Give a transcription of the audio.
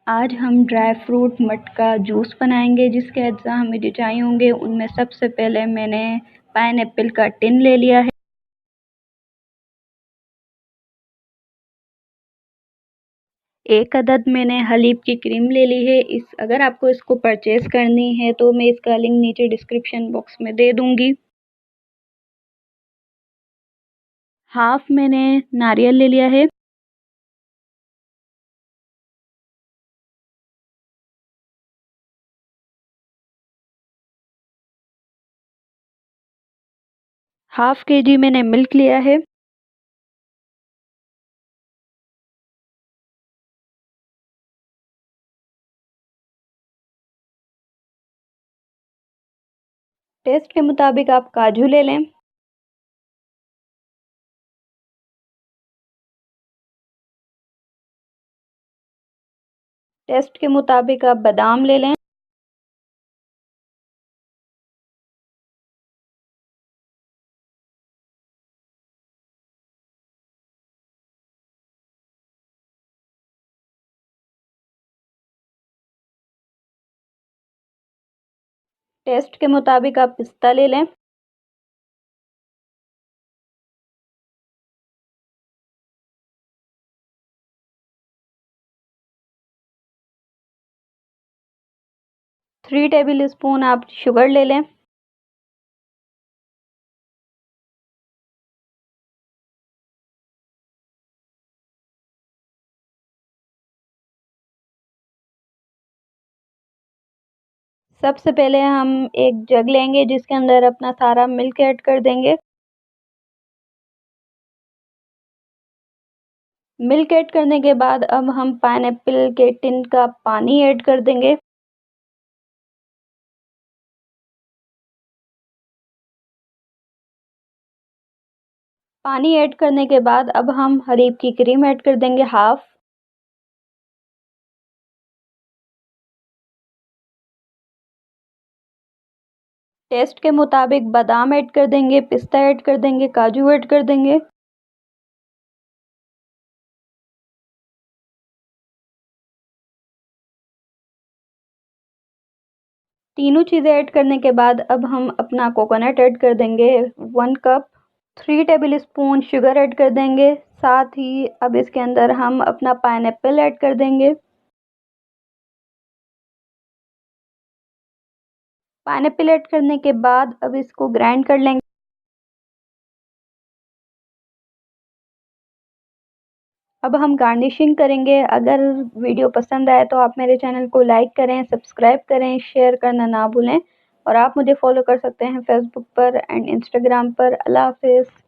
आज हम dry fruit मटका जूस बनाएंगे। जिसके अज्जा हमें जो चाहिए होंगे उनमें सबसे पहले मैंने पाइनएप्पल का टिन ले लिया है। एक अदद मैंने हलीब की क्रीम ले ली है। अगर आपको इसको परचेज़ करनी है तो मैं इसका लिंक नीचे डिस्क्रिप्शन बॉक्स में दे दूंगी। हाफ मैंने नारियल ले लिया है। हाफ केजी मैंने मिल्क लिया है। टेस्ट के मुताबिक आप काजू ले लें। टेस्ट के मुताबिक आप बादाम ले लें। टेस्ट के मुताबिक आप पिस्ता ले लें। थ्री टेबल स्पून आप शुगर ले लें। सबसे पहले हम एक जग लेंगे जिसके अंदर अपना सारा मिल्क ऐड कर देंगे। मिल्क ऐड करने के बाद अब हम पाइनएप्पल के टिन का पानी ऐड कर देंगे। पानी ऐड करने के बाद अब हम हलीब की क्रीम ऐड कर देंगे हाफ। टेस्ट के मुताबिक बादाम ऐड कर देंगे, पिस्ता ऐड कर देंगे, काजू ऐड कर देंगे। तीनों चीज़ें ऐड करने के बाद अब हम अपना कोकोनट ऐड कर देंगे 1 cup. 3 table spoon sugar add कर देंगे। साथ ही अब इसके अंदर हम अपना पाइनएप्पल ऐड कर देंगे। पाइनएप्पल ऐड करने के बाद अब इसको ग्राइंड कर लेंगे। अब हम गार्निशिंग करेंगे। अगर वीडियो पसंद आए तो आप मेरे चैनल को लाइक करें, सब्सक्राइब करें, शेयर करना ना भूलें। और आप मुझे फॉलो कर सकते हैं फेसबुक पर एंड इंस्टाग्राम पर। अल्लाह हाफिज़।